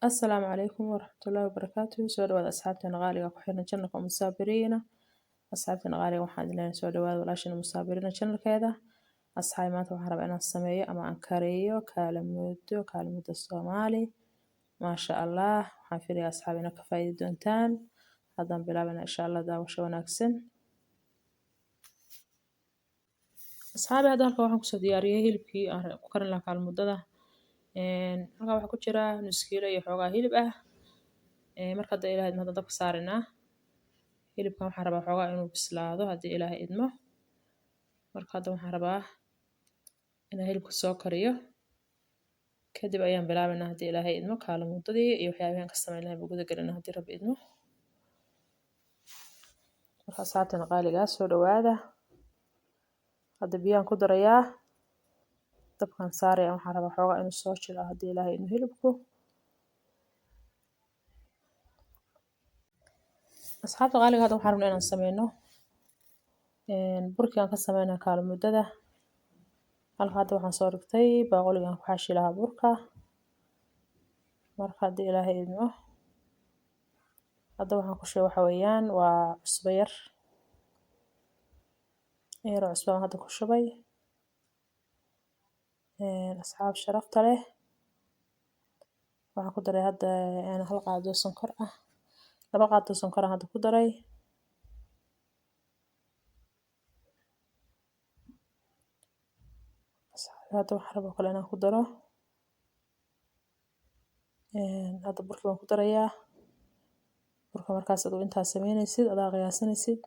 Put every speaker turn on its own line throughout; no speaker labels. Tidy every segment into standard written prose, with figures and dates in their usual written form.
السلام عليكم ورحمة الله وبركاته سو dhawaad asxaabteena qaaliga ku xiran channelka musaabiriina asxaabteena qaaliga waxaan idin soo dhawaad walaashina musaabiriina channelkeeda asxaabay maanta waxaan rabaa inaan sameeyo ama aan kariyo kalamudo Soomaali maasha Allah waxaan filayaa asxaab inaad ka faa'iidi doontaan haddaan bilaabana insha Allah daawasho wanaagsan asxaabay hadda halka waxaan kusoo diyaariyay hilibkii aan ku karin lahaa kalmudada halka waxaa ku jira nus kiilo iyo xoogaa hilib ah marka hadda ilaahay idmo dabka saarinaa hilibkan waxaan rabaa xoogaa inuu bislaado haddii ilaahay idmo marka hadda waxaan rabaa inaan hilibka soo kariyo kadib ayaan bilaabaynaa haddii ilaahay idmo kaalmudadii iyo waxyaabahan ka samayn lahayn gudaha galina haddii rabbi idmo marka asxaabteena qaaligaa soo dhawaada hadda biyaan ku darayaa dabkan saaraya waxaan rabaa xoogaa inuu soo jilo haddii ilaahay idmo hilibku asxaabta qaaliga hadda waxaan rabnaa inaan sameyno burkii aan ka sameynaa kaalmudada halka hadda waxaan soo dhigtay baaquliga aan ku xashi lahaa burka marka haddii ilaahay idmo hadda waxaan ku shubay waxa weeyaan waa cusbo yar cusbo aan hadda ku shubay asxaab sharafta leh waxaan ku daray hadda hal qaado sonkor ah laba qaado sonkor aan hadda ku daray hadda waxaan rabaa kale inaan ku daro hadda burkii waan ku darayaa burka markaas adigu intaa sameynaysid adaa qiyaasanaysid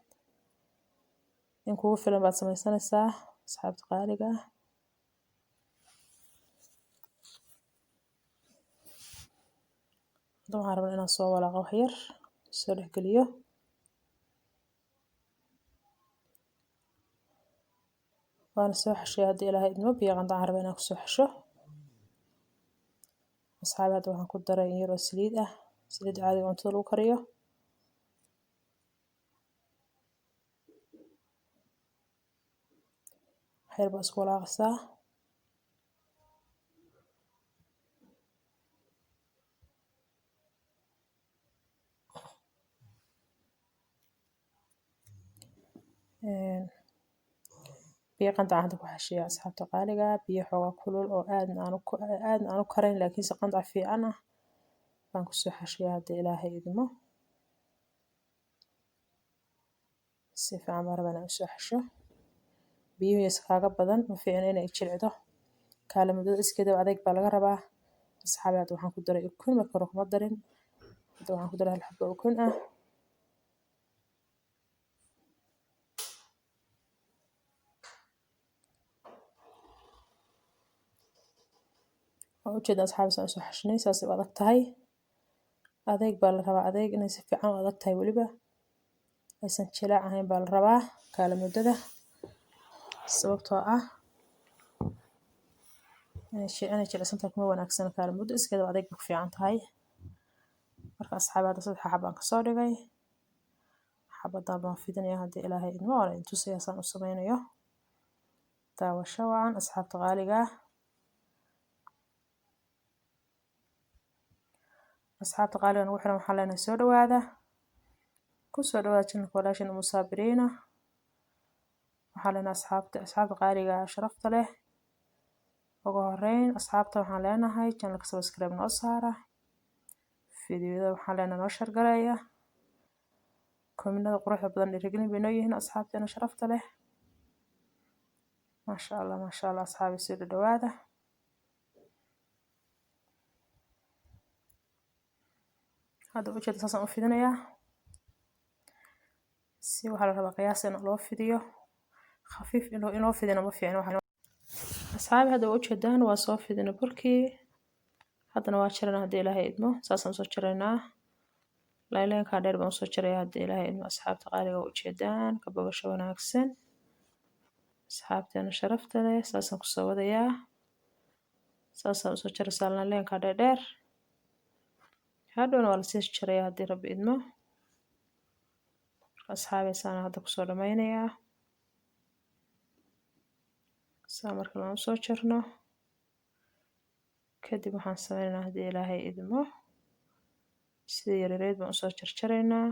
in kugu filan baad sameysanaysaa asxaabta qaaliga ah hadda waxaan rabaa inaan soo walaaqo wax yar soo dhexgeliyo waana soo xashay haddii ilaahay idmo biyo qandaan rabaa inaan kusoo xasho asxaabi hadda waxaan ku daray in yar oo saliid ah saliid caadiga cuntada lagu kariyo waxyar baa isku walaaqaysaa biyo qandaan hadda ku xashiya asxaabta qaaliga biyo xoogaa kulul oo aadna aan u karayn laakiinse qandac fiican ah baan kusoo xashiyaa haddii ilaahay idmo si fiican baan rabaa inaan usoo xasho biyuhu yas kaaga badan ma fiicna inay jilcido kaalamudada iskeeda adeeg baa laga rabaa asxaabi hadda waxaan ku daray ukun marka hore kuma darin hadda waxaan ku daray hal xabbo ukun ah ujeeda asxaabi saan usoo xashinay saasay u adag tahay adeeg baa la rabaa adeeg inay si fiican u adag tahay weliba aysan jilaac ahayn baa la rabaa kaalamudada sababtoo ah inay jilicsan tahay kuma wanaagsan kaalamudda iskeeda adeeg bay ku fiican tahay marka asxaabi hadda saddex xabbo aan kasoo dhigay xabadaan baan fidinayaa haddii ilaahay idmo waana idin tusayaa saan u sameynayo daawasho wacan asxaabta qaaliga ah asxaabta qaaliga nagu xiran waxaan leenahay soo dhawaada ku soo dhawaada channelka walaashina musaabiriina waxaan leenahay asxaabta qaaliga sharafta leh ugu horeyn asxaabta waxaan leenahay channelka subscribe noo saara fiidiyoda waxaan leenahay noo share gareeya kominada quruxda badan dhiirigelin bay noo yihiin asxaabteena sharafta leh maasha Allah asxaabi soo dhawaada hadda ujeeda saasaan u fidinayaa si waxaa la rabaa qiyaas in loo fidiyo khafiif inoo fidina ma fiicna asxaabi hadda ujeedaan waa soo fidina burkii haddana waa jarana haddii ilaahay idmo saasaan soo jaraynaa layleenkaa dheer baan usoo jaraya haddii ilaahay idmo asxaabta qaaliga ujeedaan ka bogasho wanaagsan asxaabteena sharafta leh saasaan kusoo wadayaa saasaan usoo jaraysaa layleenkaa dheer hadhowna waa lasii jaraya haddii rabbi idmo asxaabi saana hadda kusoo dhammaynayaa saa marka laan usoo jarno kadib waxaan sameynaynaa haddii ilaahay idmo sida yaryarayd baan usoo jarjaraynaa.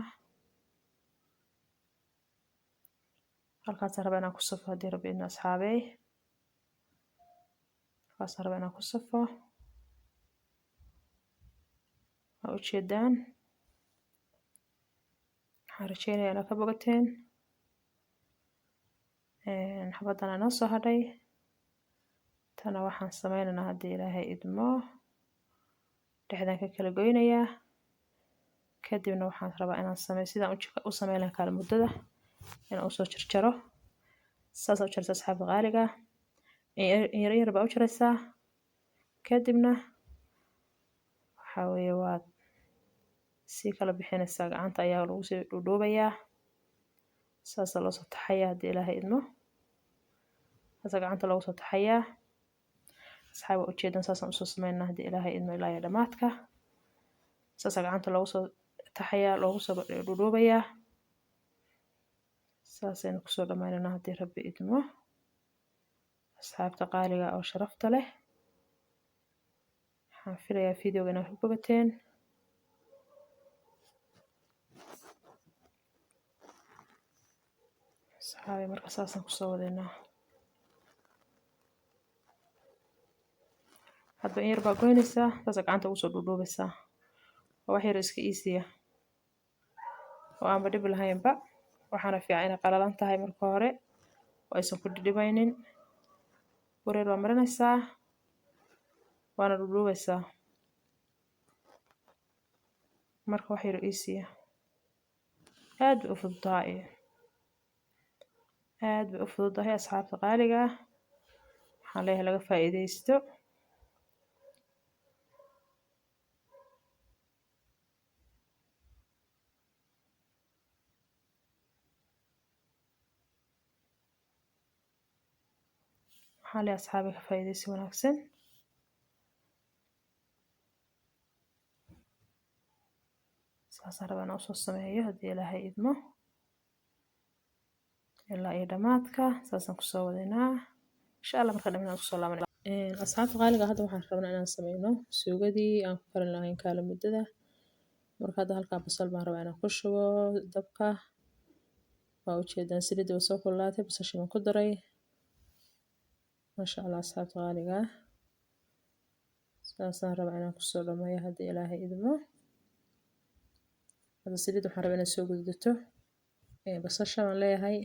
halkaasaan rabaa inaan ku safo haddii rabbi idmo asxaabey. halkaasaan rabaa inaan ku safo. waa ujeedaan. waxaan rajeynayaa inaad ka bogateen. xabadana inoo soo hadhay. tana waxaan sameynaynaa haddii ilaahay idmo. dhexdaan ka kala goynayaa. kadibna waxaan rabaa inaan sameeyo sidaan u sameyn lahaa kala muddada inaan usoo jarjaro. saas u jaraysaa asxaabta qaaliga. yar yar baa u jaraysaa. kadibna waxaa weeye waad sii kala bixinaysaa. gacanta ayaa lagu sii dhuudhuubayaa. saasaa loo soo taxayaa haddii ilaahay idmo. saasaa gacanta loogu soo taxayaa. asxaab waa ujeedaan saasaan usoo sameynaa haddii ilaahay idmo ilaa iyo dhammaadka. saasaa gacanta loogu soo taxayaa, loogu soo dhuudhuubayaa. saasaynu kusoo dhammaynaynaa haddii rabbi idmo. asxaabta qaaliga oo sharafta leh. waxaan filayaa videoga inaad ku bogateen. asxaabi marka saasaan kusoo wadaynaa. hadba in yar baa goynaysaa. saasa gacanta ugu soo dhuudhuubaysaa. waa wax yar iska iisiya oo aanba dhib lahaynba. waxaana fiican inay qalalan tahay marka hore oo aysan ku dhidhibaynin. wareer waa marinaysaa. waana dhuudhuubaysaa. marka wax yar iisiya. aad bay u fududahay. aad bay u fududahay asxaabta qaaliga. waxaan leeyahay laga faa'iidaysto. waxaan leeyahay asxaabi ka faa'iidaysi wanaagsan. saasaan rabaa inaan usoo sameeyo haddii ilaahay idmo. ilaa iyo dhammaadka saasaan kusoo wadaynaa. insha allah marka dhammaan aan kusoo laabanay. asxaabta qaaliga hadda waxaan rabnaa inaan sameyno suugadii aan ku karin lahayn kala muddada. marka hadda halkaa basal baan rabaa inaan ku shubo dabka. waa ujeedaan saliidda waa soo kululaatay. basasha baan ku daray. maasha allah asxaabta qaaliga. saasaan rabaa inaan kusoo dhameeyo haddii ilaahay idmo. hadda saliidda waxaan rabaa inaan soo gududato. basasha baan leeyahay.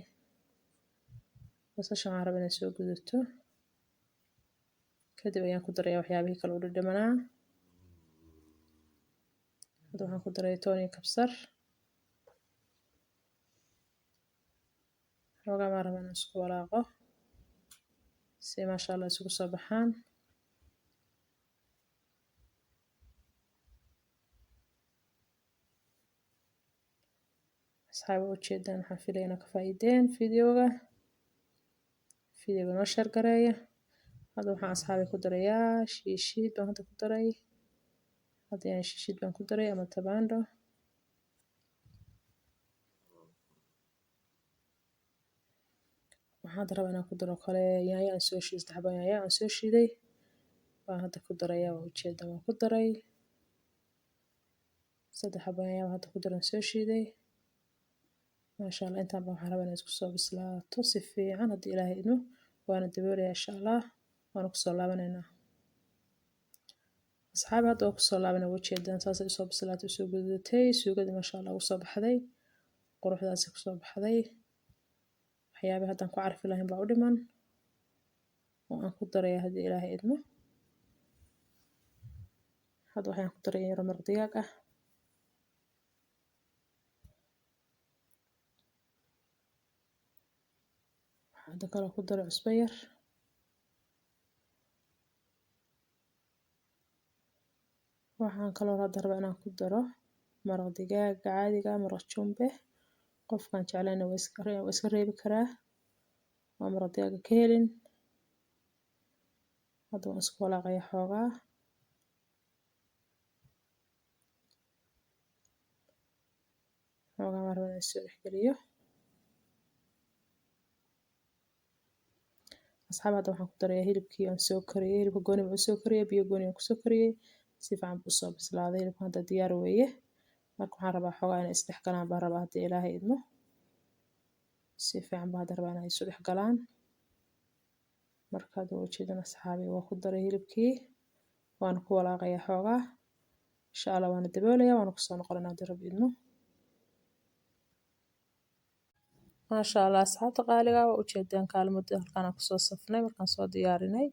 basasha waxaan rabaa inaan soo gududato. kadib ayaan ku darayaa waxyaabihii kale u dhadhamanaa. hadda waxaan ku daray toon iyo kabsar. xoogaa baan rabaa inaan isku walaaqo si maasha allah isugu soo baxaan. asxaaba ujeedaan waxaan filaya inaad ka faa'iideen videoga. videoga noo share gareeya. hadda waxaan asxaabi ku darayaa shiishiid baan hadda ku daray. hadda yani shiishiid baan ku daray ama tabaando. waxaan hadda rabaa inaan ku daro kale yaanyo aan soo shiiday. 3 xabo yaanyo aan soo shiiday baan hadda ku darayaa. waa ujeedaan waan ku daray. 3 xabo yaanyo hadda ku daran soo shiiday. maasha allah intaan baan waxaan rabaa inay isku soo bislaato si fiican haddii ilaahay idmo. waana daboolayaa insha allah. waana kusoo laabanaynaa. asxaabi hadda waa kusoo laabanay. waa ujeedaan saasay usoo bislaatay usoo gududatay. suugadii maasha allah ugu soo baxday. quruxdaasay kusoo baxday. waxyaabaha haddaan ku carfi lahayn baa u dhiman oo aan ku daraya haddii ilaahay idmo. hadda waxaan ku daray yar maraq digaag ah. hadda kaloo ku daray cusbo yar. waxaan kaloo hadda rabaa inaan ku daro maraq digaaga caadiga maraq jumbe. qofkaan jeclayna waa iska reebi karaa. waa maraq digaaga ka helin. hadda waan isku walaaqaya xoogaa. xoogaa baan rabaa inaan soo dhexgeliyo. asxaab hadda waxaan ku darayaa hilibkii aan soo kariyay. hilibka gooni baan soo kariyay. biyo gooni aan kusoo kariyay. si fiican buu usoo bislaaday. hilibka hadda diyaar weeye. marka waxaan rabaa xoogaa inay isdhex galaan baan rabaa haddii ilaahay idmo si fiican baan hadda rabaa inay isu dhex galaan marka hadda ujeedana asxaabi waa ku daray hilibkii waana ku walaaqayaa xoogaa insha allah waana daboolayaa waana kusoo noqonaa haddii rabbi idmo maasha allah asxaabta qaaliga waa ujeedaan kaalmada halkaan aan kusoo safnay markaan soo diyaarinay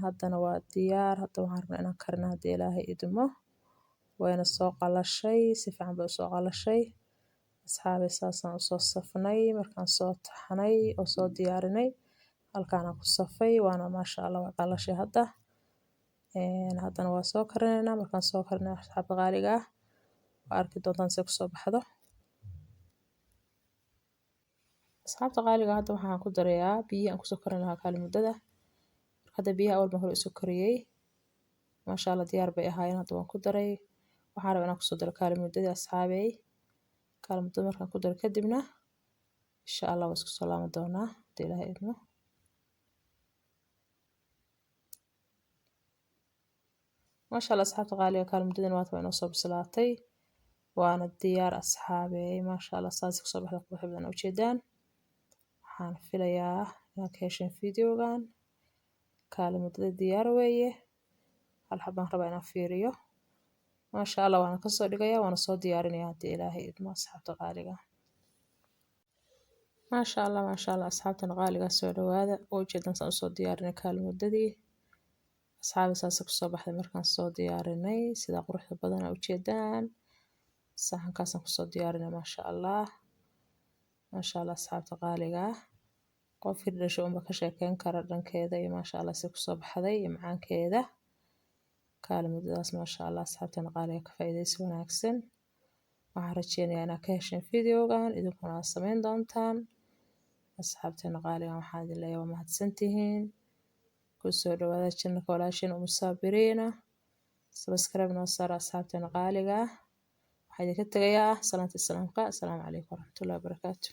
haddana waa diyaar hadda waxaan rabnaa inaan karino haddii ilaahay idmo wayna soo qalashay si fiican bay usoo qalashay asxaabi saasaan usoo safnay markaan soo taxnay oo soo diyaarinay halkaan aan ku safay waana maasha allah waa qalashay hadda haddana waa soo karinaynaa markaan soo karinay asxaabta qaaliga waa arki doontaan si kusoo baxdo asxaabta qaaliga hadda waxaan ku darayaa biyo aan kusoo karin lahaa kaalmudada hadda biyaha awal baan hore isu kariyey maasha allah diyaar bay ahaayeen hadda waan ku daray waxaan rabaa inaan kusoo daro kaalmudada asxaabey kaalmudada markaan ku daro kadibna insha allah waa isku soo laaban doonaa haddii ilaahay idmo maasha allah asxaabta qaaliga kaalmudadana waa inoo soo bislaatay waana diyaar asxaabey maasha allah saas kusoo baxda qurux badan ujeedaan waxaan filayaa inaad ka hesheen videogan kaalmudada diyaar weeye hal xabaan rabaa inaan fiiriyo maasha allah waana kasoo dhigayaa waana soo diyaarinayaa haddii ilaahay idmo asxaabta qaaliga maasha allah asxaabtan qaaliga soo dhawaada oo ujeedan saan usoo diyaarinay kaalmudadii asxaabi saas kusoo baxday markaan soo diyaarinay sida quruxda badan aa ujeedaan saxankaasaan kusoo diyaarinay maasha allah asxaabta qaaliga qofkii dhasho unba ka sheekeyn kara dhankeeda iyo maasha allah si kusoo baxday iyo macaankeeda kaalmudadaas maasha allah asxaabtana qaaliga ka faa'iidaysi wanaagsan waxaan rajeynayaa inaad ka hesheen videogan idinkuna aad samayn doontaan asxaabtana qaaliga waxaan idin leeyahay waa mahadsantihiin kusoo dhawaada channelka walaasheen Umu Saabiriina subscribe noo saara asxaabtana qaaliga waxaa idinka tegayaa salaanta islaamka assalaamu calaykum waraxmatullahi wabarakaatu